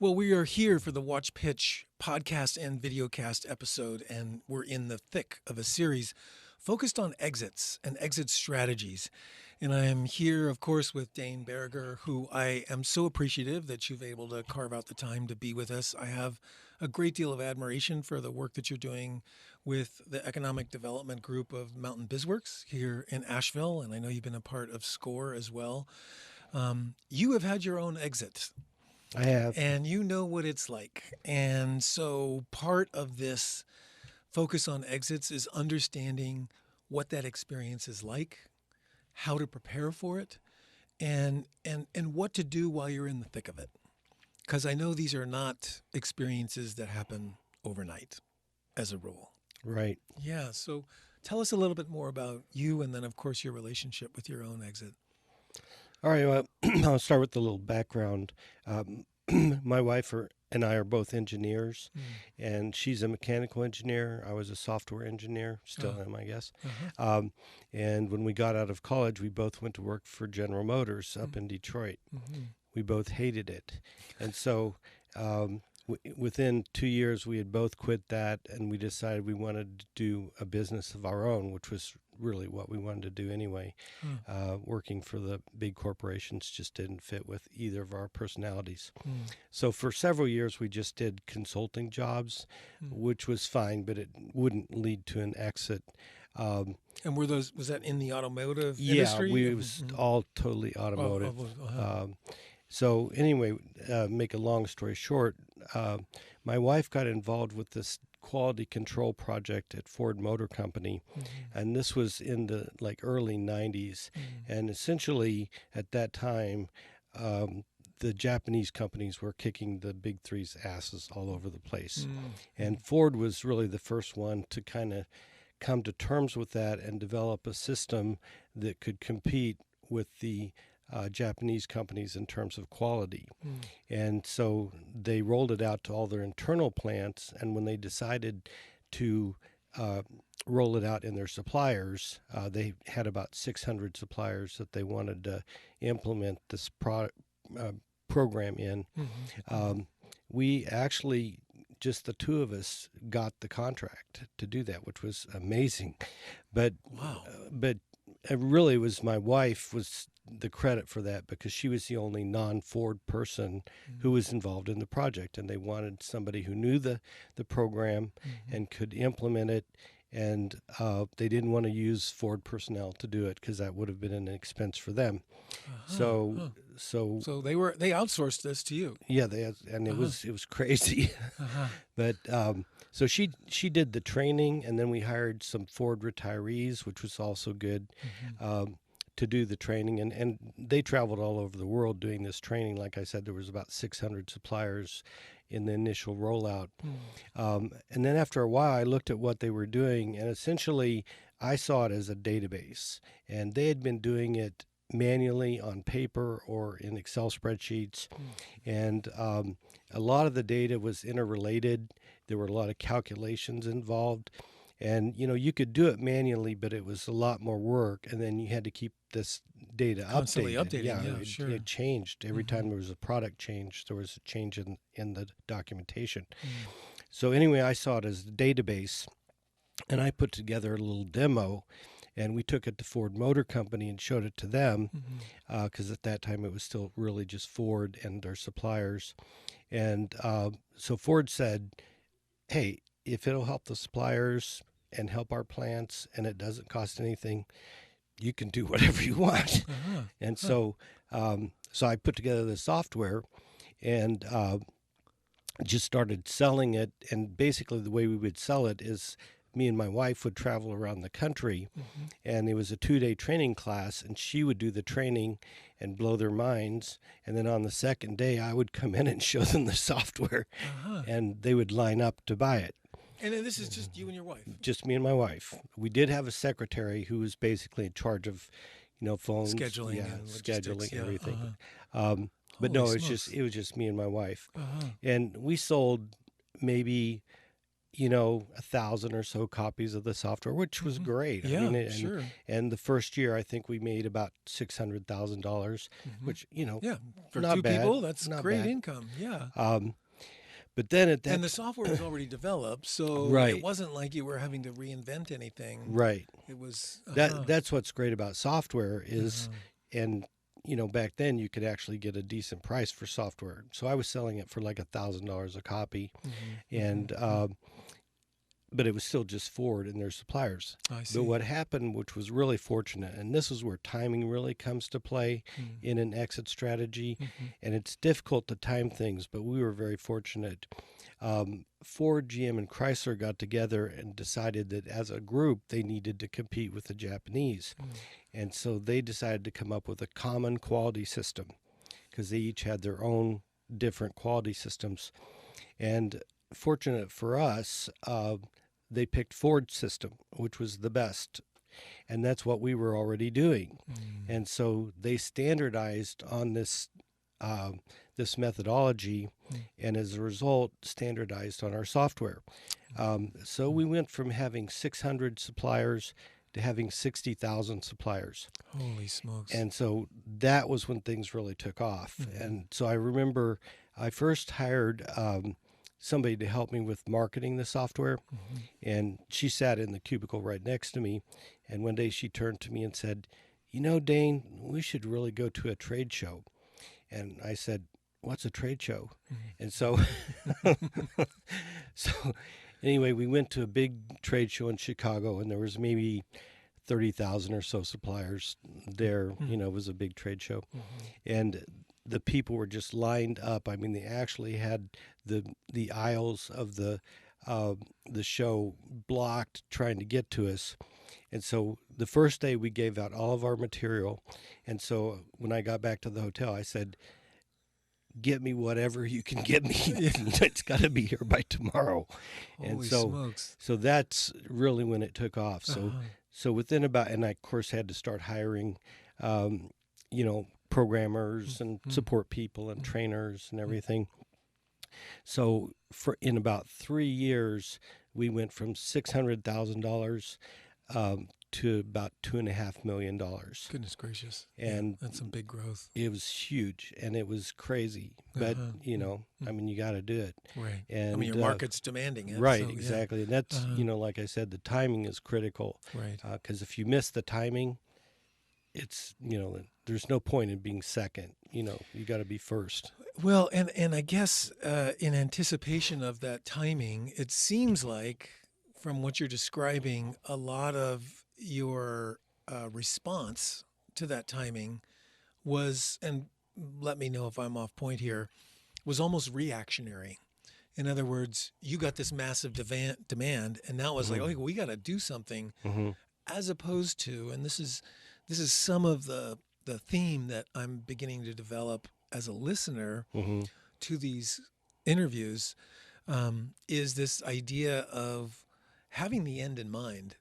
Well, we are here for the WatchPitch podcast and videocast episode, and we're in the thick of a series focused on exits and exit strategies. And I am here, of course, with Dane Barrager, who I am so appreciative that you've able to carve out the time to be with us. I have a great deal of admiration for the work that you're doing with the economic development group of Mountain BizWorks here in Asheville, and I know you've been a part of SCORE as well. You have had your own exit. I have. And you know what it's like. And so part of this focus on exits is understanding what that experience is like, how to prepare for it, and what to do while you're in the thick of it. Because I know these are not experiences that happen overnight as a rule. Right. Yeah. So tell us a little bit more about you and then, of course, your relationship with your own exit. All right. Well, I'll start with a little background. My wife and I are both engineers, and she's a mechanical engineer. I was a software engineer, still am, I guess. And when we got out of college, we both went to work for General Motors up in Detroit. We both hated it. And so within 2 years, we had both quit that, and we decided we wanted to do a business of our own, which was really what we wanted to do anyway. Working for the big corporations just didn't fit with either of our personalities. So for several years, we just did consulting jobs, which was fine, but it wouldn't lead to an exit. And was that in the automotive industry? Yeah, it was all totally automotive. So anyway, make a long story short, my wife got involved with this quality control project at Ford Motor Company, and this was in the early 90s. And essentially at that time, the Japanese companies were kicking the big three's asses all over the place. And Ford was really the first one to kind of come to terms with that and develop a system that could compete with the Japanese companies in terms of quality. And so they rolled it out to all their internal plants, and when they decided to roll it out in their suppliers, they had about 600 suppliers that they wanted to implement this program in. We actually, just the two of us, got the contract to do that, which was amazing. But but it really was my wife was the credit for that, because she was the only non-Ford person who was involved in the project, and they wanted somebody who knew the program and could implement it, and they didn't want to use Ford personnel to do it because that would have been an expense for them. So they outsourced this to you. Yeah, it was crazy. But so she did the training, and then we hired some Ford retirees, which was also good. To do the training, and they traveled all over the world doing this training. Like I said, there was about 600 suppliers in the initial rollout. And then after a while, I looked at what they were doing, and essentially I saw it as a database. And they had been doing it manually on paper or in Excel spreadsheets. And a lot of the data was interrelated. There were a lot of calculations involved. And, you could do it manually, but it was a lot more work. And then you had to keep this data constantly updated. Yeah, sure. It changed. Every time there was a product change, there was a change in the documentation. So anyway, I saw it as a database, and I put together a little demo, and we took it to Ford Motor Company and showed it to them, because at that time it was still really just Ford and their suppliers. And so Ford said, hey, if it'll help the suppliers and help our plants and it doesn't cost anything, you can do whatever you want. And so I put together the software and just started selling it. And basically the way we would sell it is me and my wife would travel around the country, and it was a 2-day training class, and she would do the training and blow their minds. And then on the second day, I would come in and show them the software, and they would line up to buy it. And then this is just you and your wife? Just me and my wife. We did have a secretary who was basically in charge of, phones, scheduling, everything. But no, it was just me and my wife, and we sold maybe 1,000 or so copies of the software, which was great. Yeah, sure. And the first year, I think we made about $600,000, which, Yeah, for not two bad, people, that's not great bad. income. Yeah. But then at that And the software was already developed, so Right. it wasn't like you were having to reinvent anything. Right. It was That's what's great about software is, and back then you could actually get a decent price for software. So I was selling it for like $1,000 a copy, and but it was still just Ford and their suppliers. I see. But what happened, which was really fortunate, and this is where timing really comes to play in an exit strategy, and it's difficult to time things, but we were very fortunate. Ford, GM, and Chrysler got together and decided that as a group they needed to compete with the Japanese. And so they decided to come up with a common quality system because they each had their own different quality systems. And fortunate for us, they picked Ford's system, which was the best. And that's what we were already doing. And so they standardized on this this methodology, and as a result, standardized on our software. So we went from having 600 suppliers to having 60,000 suppliers. Holy smokes. And so that was when things really took off. And so I remember I first hired somebody to help me with marketing the software. And she sat in the cubicle right next to me. And one day she turned to me and said, Dane, we should really go to a trade show. And I said, what's a trade show? And so, anyway, we went to a big trade show in Chicago, and there was maybe 30,000 or so suppliers there. It was a big trade show. And the people were just lined up. I mean, they actually had the aisles of the show blocked trying to get to us. And so the first day we gave out all of our material. And so when I got back to the hotel, I said, get me whatever you can get me. It's got to be here by tomorrow. Holy smokes. So that's really when it took off. So within and I, of course, had to start hiring, programmers and support people and trainers and everything. So in about 3 years, we went from $600,000 to about $2.5 million. Goodness gracious. And that's some big growth. It was huge and it was crazy. But, I mean, you got to do it. Right. And your market's demanding it. Right, so, exactly. And that's, like I said, the timing is critical. Right. Because if you miss the timing, it's, there's no point in being second. You got to be first. Well, and I guess in anticipation of that timing, it seems like from what you're describing, a lot of your response to that timing was, and let me know if I'm off point here, was almost reactionary. In other words, you got this massive demand, and now it was like, okay, we got to do something, as opposed to, and this is some of the theme that I'm beginning to develop as a listener to these interviews, is this idea of having the end in mind.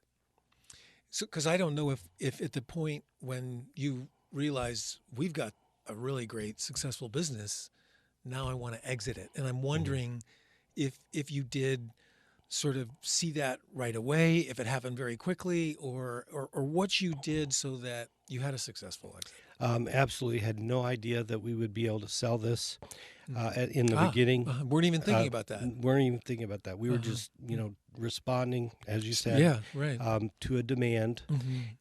So, because I don't know if at the point when you realize we've got a really great, successful business, now I want to exit it. And I'm wondering if you did sort of see that right away, if it happened very quickly, or what you did so that you had a successful exit. Absolutely had no idea that we would be able to sell this in the beginning. Weren't even thinking about that. Weren't even thinking about that. We were just, responding, as you said, to a demand.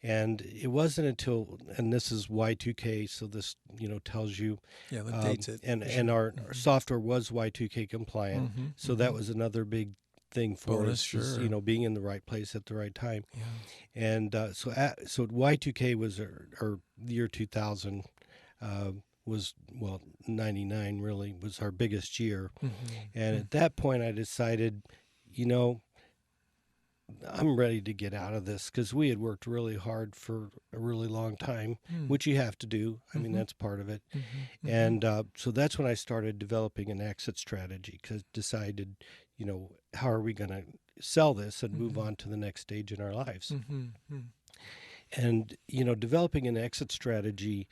And it wasn't until, and this is Y2K, so this, tells you. Yeah, that dates it. And our software was Y2K compliant. So that was another big thing for us, is, being in the right place at the right time. Yeah. And so Y2K was our year 2000 was, 99 really was our biggest year. And at that point I decided, I'm ready to get out of this, because we had worked really hard for a really long time, which you have to do. I mean, that's part of it. And so that's when I started developing an exit strategy, because decided, how are we going to sell this and move on to the next stage in our lives? And, developing an exit strategy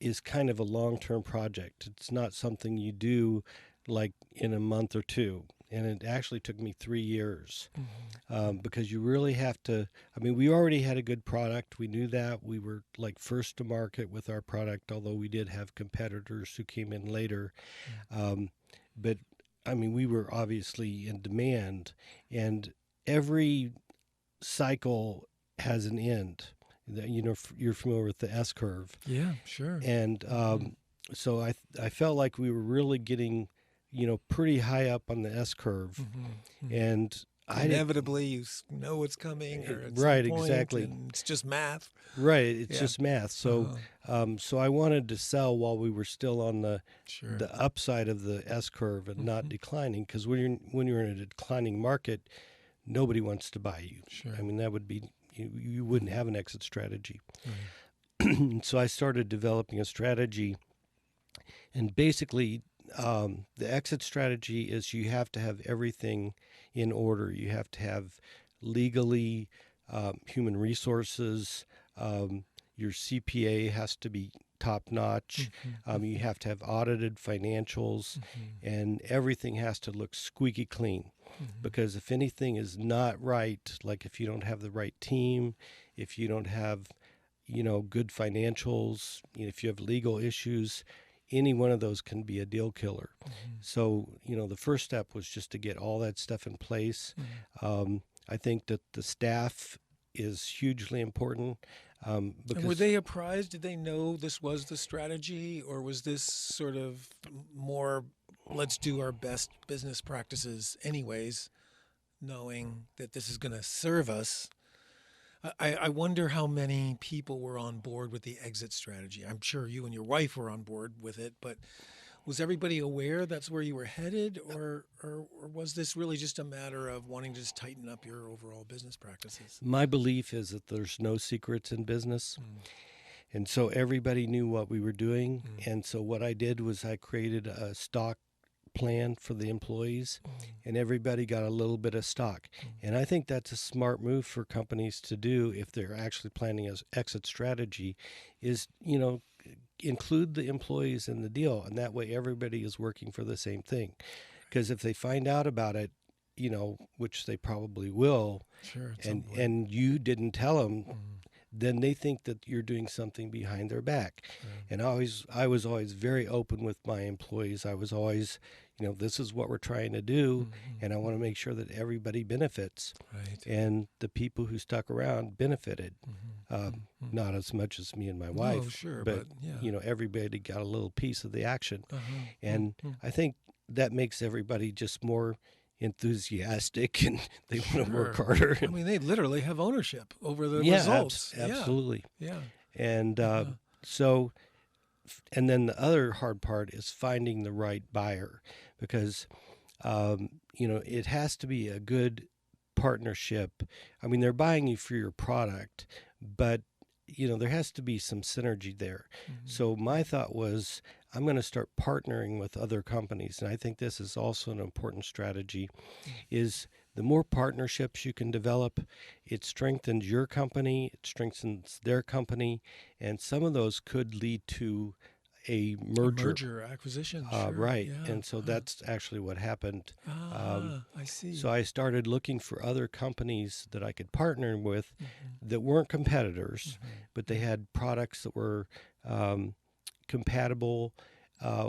is kind of a long-term project. It's not something you do like in a month or two. and it actually took me 3 years because you really have to. I mean, we already had a good product. We knew that. We were like first to market with our product, although we did have competitors who came in later. But I mean, we were obviously in demand, and every cycle has an end. You know, you're familiar with the S curve. Yeah, sure. And so I felt like we were really getting, you know, pretty high up on the S curve, and inevitably you know what's coming, or at right, some point, exactly. and it's just math. Right, it's just math. So, so I wanted to sell while we were still on the upside of the S curve and not declining, because when you're in a declining market, nobody wants to buy you. Sure. I mean, that would be you wouldn't have an exit strategy. So I started developing a strategy, and basically the exit strategy is you have to have everything in order. You have to have legally, human resources, your CPA has to be top notch. You have to have audited financials, and everything has to look squeaky clean. Because if anything is not right, like if you don't have the right team, if you don't have, you know, good financials, you know, if you have legal issues, any one of those can be a deal killer. So, you know, the first step was just to get all that stuff in place. I think that the staff is hugely important. Because and were they apprised? Did they know this was the strategy, or was this sort of more, let's do our best business practices anyways, knowing that this is going to serve us? I wonder how many people were on board with the exit strategy. I'm sure you and your wife were on board with it, but was everybody aware that's where you were headed, or was this really just a matter of wanting to just tighten up your overall business practices? My belief is that there's no secrets in business. And so everybody knew what we were doing. And so what I did was I created a stock plan for the employees, and everybody got a little bit of stock. And I think that's a smart move for companies to do if they're actually planning an exit strategy, is, you know, include the employees in the deal, and that way everybody is working for the same thing. Because if they find out about it, you know, which they probably will, and you didn't tell them, then they think that you're doing something behind their back. And I was always very open with my employees. I was always, you know, this is what we're trying to do, and I want to make sure that everybody benefits. And the people who stuck around benefited, not as much as me and my wife, but you know, everybody got a little piece of the action. And I think that makes everybody just more enthusiastic, and they want to work harder. I mean, they literally have ownership over the results. Absolutely. And so, and then the other hard part is finding the right buyer, because you know, it has to be a good partnership. I mean, they're buying you for your product, but you know, there has to be some synergy there. So my thought was, I'm going to start partnering with other companies. And I think this is also an important strategy, is the more partnerships you can develop, it strengthens your company, it strengthens their company, and some of those could lead to a merger acquisition. Right. And so that's actually what happened. I see. So I started looking for other companies that I could partner with that weren't competitors, but they had products that were compatible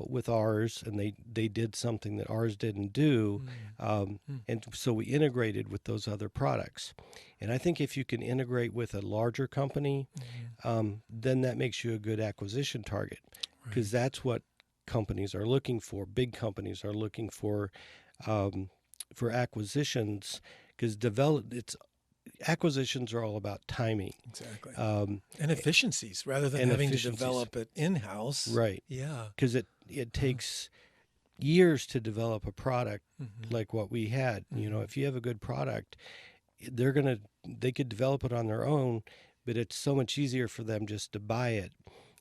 with ours, and they did something that ours didn't do. And so we integrated with those other products. And I think if you can integrate with a larger company, then that makes you a good acquisition target, because that's what companies are looking for. Big companies are looking for acquisitions, because acquisitions are all about timing. Exactly. And efficiencies, rather than having to develop it in-house. Right. Yeah. Because it takes years to develop a product like what we had. You know, if you have a good product, they could develop it on their own, but it's so much easier for them just to buy it.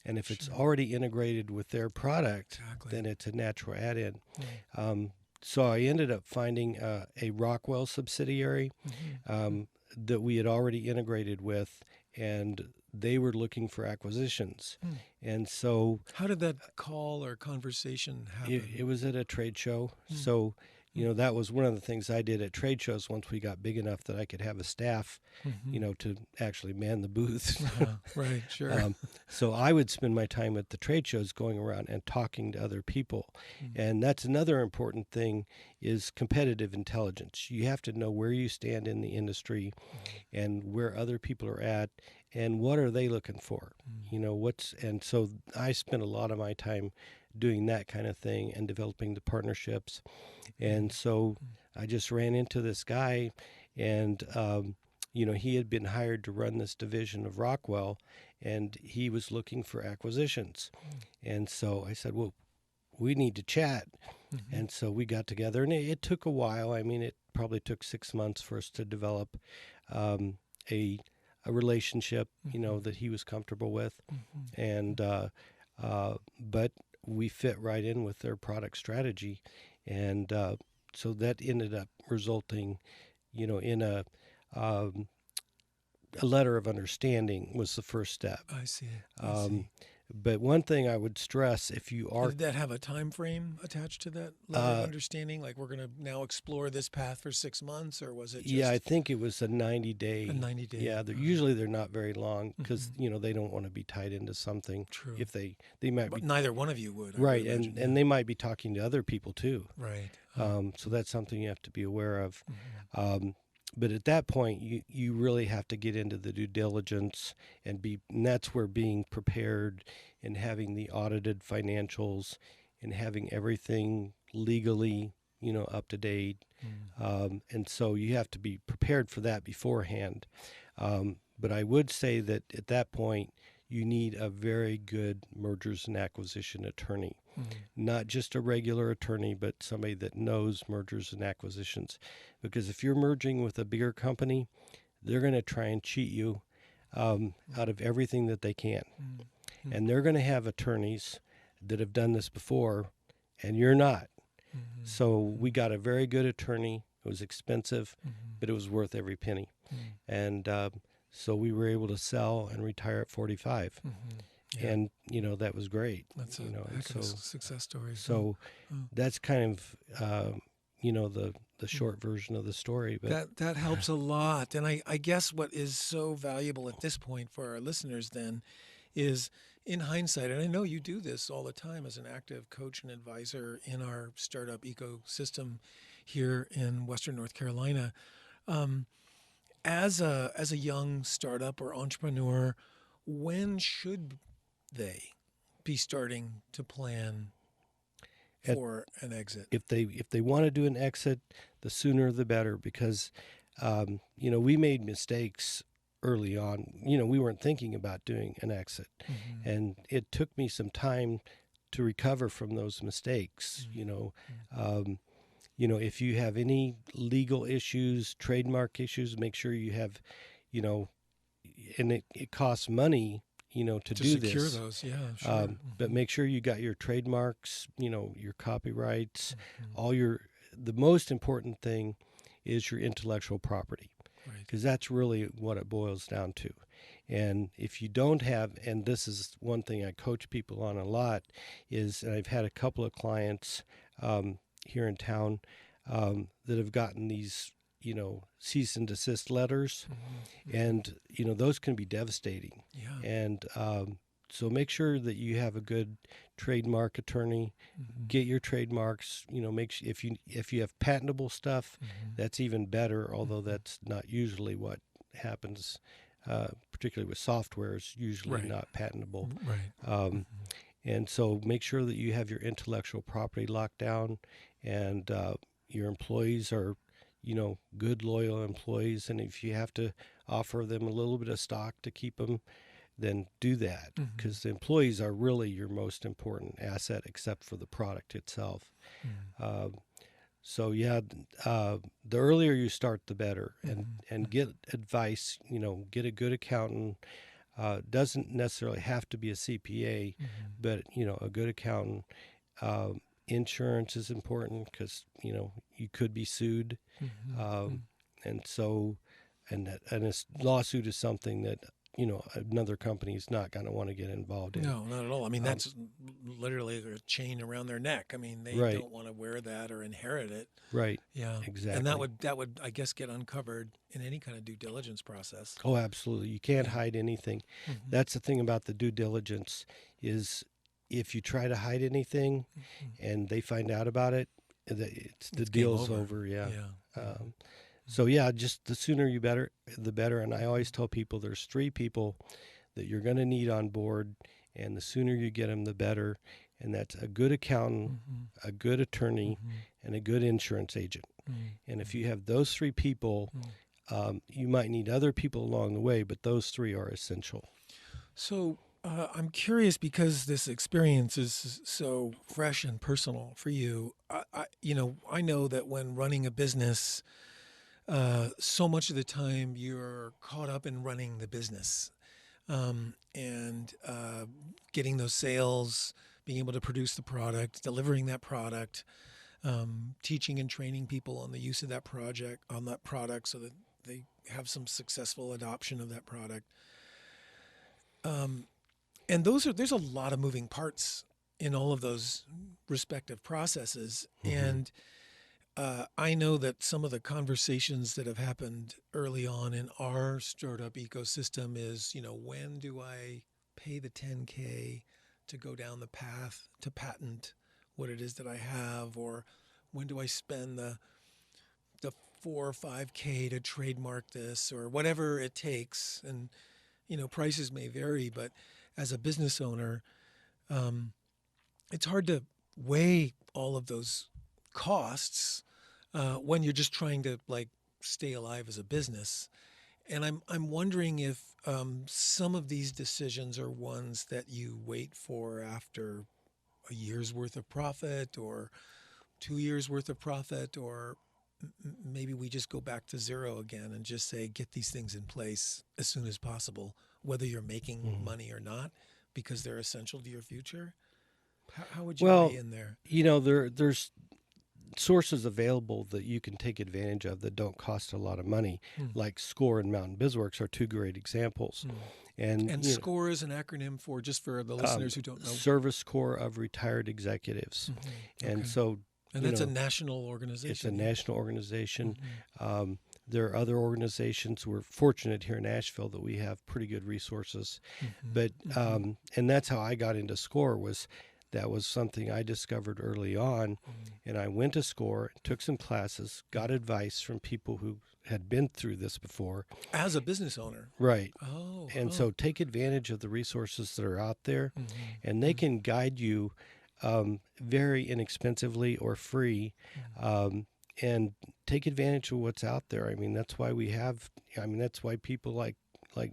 And if it's already integrated with their product, then it's a natural add-in. So I ended up finding a Rockwell subsidiary that we had already integrated with, and they were looking for acquisitions. And so... How did that call or conversation happen? It was at a trade show. So, That was one of the things I did at trade shows once we got big enough that I could have a staff, to actually man the booths. Right, sure. So I would spend my time at the trade shows going around and talking to other people. And that's another important thing is competitive intelligence. You have to know where you stand in the industry and where other people are at and what are they looking for. And so I spent a lot of my time doing that kind of thing and developing the partnerships. And so I just ran into this guy, and he had been hired to run this division of Rockwell, and he was looking for acquisitions. And so I said, well, we need to chat. And so we got together, and it took a while. I mean, it probably took 6 months for us to develop a relationship, that he was comfortable with. And but we fit right in with their product strategy. And so that ended up resulting, in a letter of understanding was the first step. I see. But one thing I would stress, if you are... Did that have a time frame attached to that letter of understanding? Like, we're going to now explore this path for 6 months, or was it just... Yeah, I think it was a 90-day. A 90-day. Yeah, usually they're not very long because, they don't want to be tied into something. True. If they might but be... neither one of you would. Right, and they might be talking to other people too. Right. So that's something you have to be aware of. But at that point, you really have to get into the due diligence and that's where being prepared and having the audited financials and having everything legally, up to date. And so you have to be prepared for that beforehand. But I would say that at that point, you need a very good mergers and acquisition attorney. Not just a regular attorney, but somebody that knows mergers and acquisitions. Because if you're merging with a bigger company, they're going to try and cheat you out of everything that they can. And they're going to have attorneys that have done this before, and you're not. So we got a very good attorney. It was expensive, but it was worth every penny. And so we were able to sell and retire at 45. Yeah. And, that was great. That's a heck of a success story. So that's kind of, the short version of the story. But that helps a lot. And I guess what is so valuable at this point for our listeners then is, in hindsight, and I know you do this all the time as an active coach and advisor in our startup ecosystem here in Western North Carolina, as a young startup or entrepreneur, when should they be starting to plan for an exit? If they want to do an exit, the sooner the better, because we made mistakes early on. We weren't thinking about doing an exit, and it took me some time to recover from those mistakes. If you have any legal issues, trademark issues, make sure you have, and it costs money, to do secure this. Those, yeah, sure. But make sure you got your trademarks, your copyrights, the most important thing is your intellectual property, because that's really what it boils down to. And if you don't have, and this is one thing I coach people on a lot, is, and I've had a couple of clients here in town that have gotten these, cease and desist letters, and, those can be devastating. Yeah. And so make sure that you have a good trademark attorney. Get your trademarks. If you have patentable stuff, that's even better. Although that's not usually what happens, particularly with software. It's usually not patentable. Right. And so make sure that you have your intellectual property locked down, and your employees are, good, loyal employees. And if you have to offer them a little bit of stock to keep them, then do that, because the employees are really your most important asset, except for the product itself. So the earlier you start, the better, and get advice. Get a good accountant. Doesn't necessarily have to be a CPA, but a good accountant. Insurance is important, because you could be sued, and so and a lawsuit is something that another company is not going to want to get involved in. No, not at all. I mean, that's literally a chain around their neck. I mean, they Right. don't want to wear that or inherit it. Right. Yeah, Exactly. and that would, I guess, get uncovered in any kind of due diligence process. Oh, absolutely. You can't hide anything. Mhm. That's the thing about the due diligence is if you try to hide anything and they find out about it, the It's game deal's over. Yeah. So yeah, just the sooner the better. And I always tell people there's 3 people that you're going to need on board, and the sooner you get them, the better. And that's a good accountant, a good attorney, and a good insurance agent. And if you have those 3 people, you might need other people along the way, but those 3 are essential. So I'm curious because this experience is so fresh and personal for you. I know that when running a business, so much of the time you're caught up in running the business and getting those sales, being able to produce the product, delivering that product, teaching and training people on the use of that product so that they have some successful adoption of that product. And there's a lot of moving parts in all of those respective processes. And I know that some of the conversations that have happened early on in our startup ecosystem is, when do I pay the $10K to go down the path to patent what it is that I have, or when do I spend the $4 or $5K to trademark this, or whatever it takes. And prices may vary, but as a business owner, it's hard to weigh all of those costs when you're just trying to stay alive as a business. And I'm wondering if some of these decisions are ones that you wait for after a year's worth of profit or 2 years worth of profit, or maybe we just go back to zero again and just say, get these things in place as soon as possible, whether you're making money or not, because they're essential to your future. How would you weigh in there? There's sources available that you can take advantage of that don't cost a lot of money, like SCORE and Mountain BizWorks are 2 great examples. And SCORE is an acronym for, just for the listeners who don't know, Service Corps of Retired Executives. And so, and that's a national organization. It's a national organization. There are other organizations. We're fortunate here in Nashville that we have pretty good resources. But and that's how I got into SCORE. That was something I discovered early on, and I went to SCORE, took some classes, got advice from people who had been through this before. As a business owner. Right. So take advantage of the resources that are out there, and they can guide you very inexpensively or free, and take advantage of what's out there. I mean, that's why that's why people like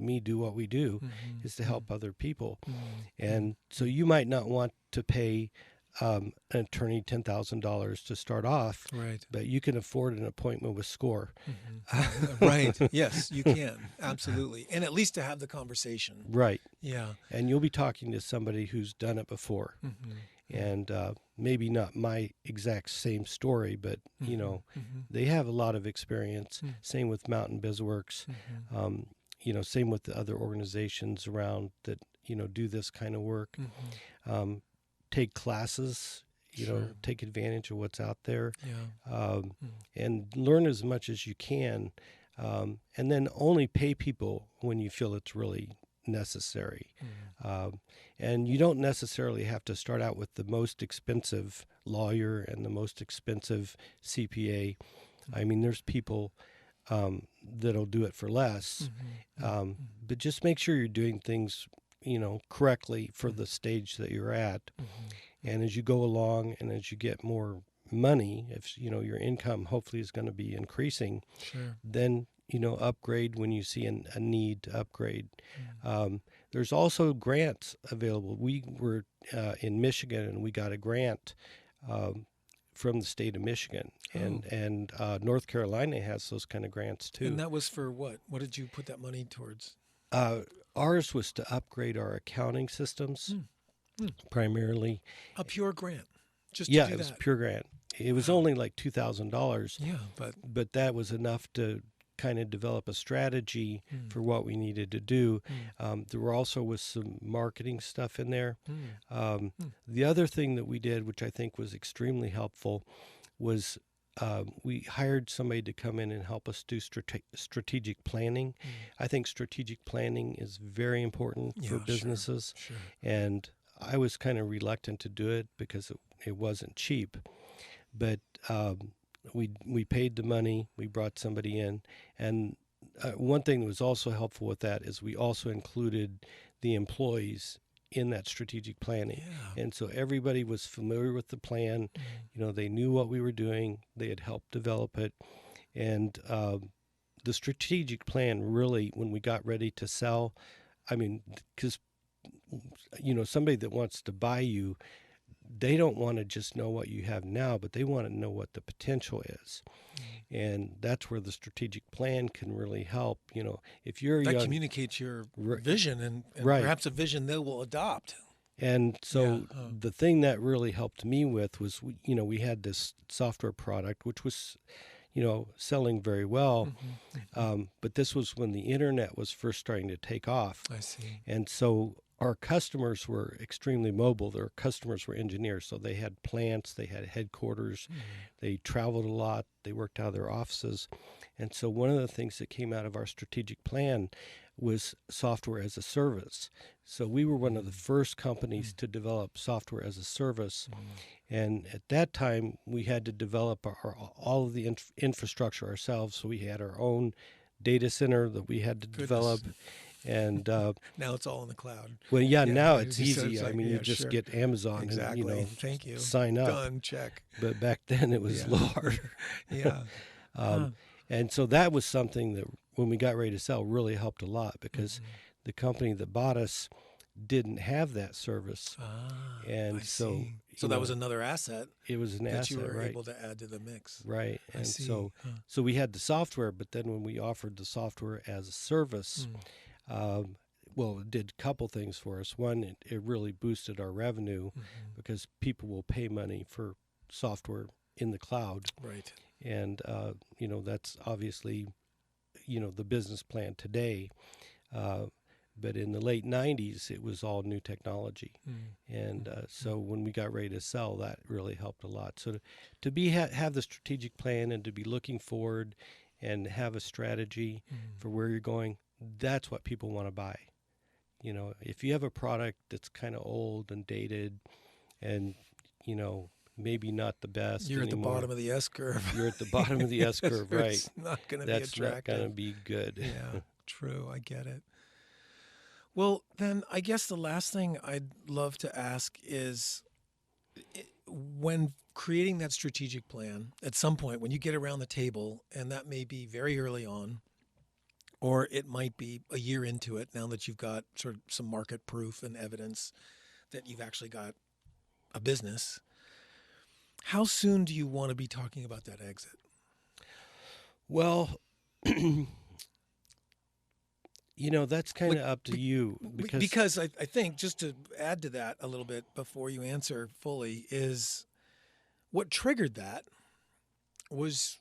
me do what we do, is to help other people. And so you might not want to pay an attorney $10,000 to start off, right? But you can afford an appointment with SCORE. Right. Yes, you can. Absolutely. And at least to have the conversation. Right. Yeah. And you'll be talking to somebody who's done it before. And maybe not my exact same story, but, they have a lot of experience. Same with Mountain BizWorks. Same with the other organizations around that, do this kind of work. Take classes, take advantage of what's out there, and learn as much as you can. And then only pay people when you feel it's really necessary. And you don't necessarily have to start out with the most expensive lawyer and the most expensive CPA. I mean, there's people that'll do it for less. But just make sure you're doing things, correctly for the stage that you're at. And as you go along and as you get more money, if, your income hopefully is going to be increasing, then, upgrade when you see a need to upgrade. There's also grants available. We were in Michigan and we got a grant from the state of Michigan, and North Carolina has those kind of grants too. And that was for what? What did you put that money towards? Ours was to upgrade our accounting systems, primarily. A pure grant, just yeah, to do it was that. a pure grant. It was only like $2,000. Yeah, but that was enough to kind of develop a strategy for what we needed to do. There also was some marketing stuff in there. The other thing that we did, which I think was extremely helpful, was we hired somebody to come in and help us do strategic planning. I think strategic planning is very important for businesses. Sure. And I was kind of reluctant to do it because it wasn't cheap. But we paid the money, we brought somebody in. And one thing that was also helpful with that is we also included the employees in that strategic planning. And so everybody was familiar with the plan. They knew what we were doing. They had helped develop it. And the strategic plan really, when we got ready to sell, I mean, because, somebody that wants to buy you, they don't want to just know what you have now, but they want to know what the potential is. And that's where the strategic plan can really help. If you're that young, communicates your vision and perhaps a vision they will adopt. And so the thing that really helped me with was, we had this software product, which was, selling very well. But this was when the internet was first starting to take off. I see. And so our customers were extremely mobile. Their customers were engineers, so they had plants, they had headquarters, they traveled a lot, they worked out of their offices. And so one of the things that came out of our strategic plan was software as a service. So we were one of the first companies to develop software as a service. And at that time, we had to develop all of the infrastructure ourselves. So we had our own data center that we had to develop. And now it's all in the cloud. Well, now it's easy. I mean, you just get Amazon and Thank you. Sign up. Done. Check. But back then it was a little harder. And so that was something that when we got ready to sell really helped a lot because the company that bought us didn't have that service. And so that was another asset. It was an that asset you were right? able to add to the mix. Right. And so we had the software, but then when we offered the software as a service, it did a couple things for us. One, it really boosted our revenue because people will pay money for software in the cloud. Right. And, that's obviously, the business plan today. But in the late 90s, it was all new technology. And so when we got ready to sell, that really helped a lot. So to have the strategic plan and to be looking forward and have a strategy for where you're going, that's what people want to buy. If you have a product that's kind of old and dated and, maybe not the best You're anymore, at the bottom of the S curve. You're at the bottom of the S curve, right. It's not going to be attractive. That's not going to be good. Yeah, true. I get it. Well, then I guess the last thing I'd love to ask is when creating that strategic plan, at some point when you get around the table, and that may be very early on, or it might be a year into it now that you've got sort of some market proof and evidence that you've actually got a business, how soon do you want to be talking about that exit? Well, that's kind of up to you. Because I think, just to add to that a little bit before you answer fully, is what triggered that was,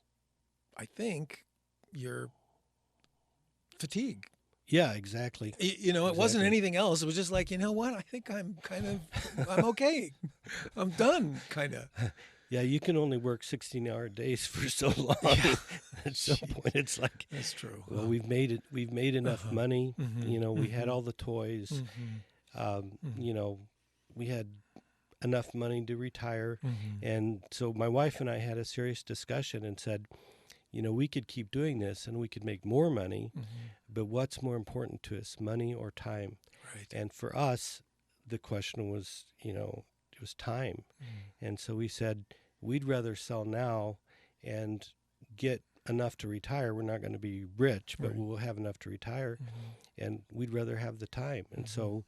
I think, your fatigue. Yeah, exactly. It wasn't anything else. It was just like, you know what? I think I'm okay. I'm done, kind of. Yeah, you can only work 16-hour days for so long. Yeah. At some point, it's like, that's true. Well, we've made it. We've made enough money. We had all the toys. We had enough money to retire. And so my wife and I had a serious discussion and said, we could keep doing this and we could make more money, but what's more important to us, money or time? Right. And for us, the question was, it was time. And so we said, we'd rather sell now and get enough to retire. We're not going to be rich, but we'll have enough to retire, and we'd rather have the time. And so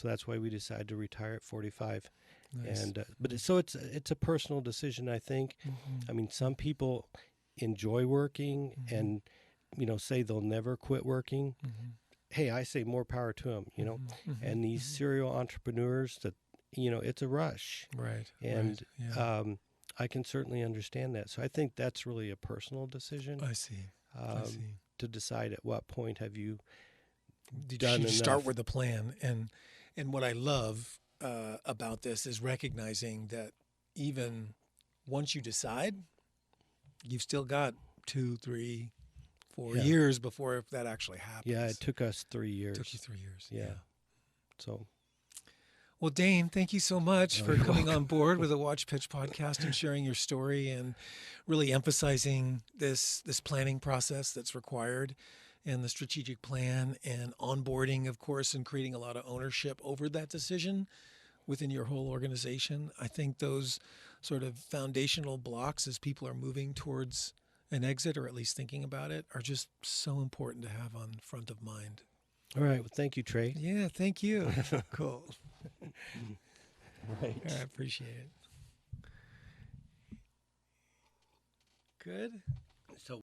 that's why we decided to retire at 45. Nice. And but it's a personal decision, I think. I mean, some people enjoy working and say they'll never quit working. Hey, I say more power to them. And these serial entrepreneurs that it's a rush, right? And I can certainly understand that. So I think that's really a personal decision. I see. to decide at what point have you Did done you enough. Start with a plan. And what I love about this is recognizing that even once you decide, you've still got 2, 3, 4 years before that actually happens. Yeah, it took us 3 years. It took you 3 years. Yeah. So. Well, Dane, thank you so much for coming on board with the WatchPitch podcast and sharing your story and really emphasizing this planning process that's required and the strategic plan and onboarding, of course, and creating a lot of ownership over that decision within your whole organization. I think those sort of foundational blocks as people are moving towards an exit or at least thinking about it are just so important to have on front of mind. All right. Well, thank you, Trey. Yeah, thank you. Cool. Right. I appreciate it. Good. So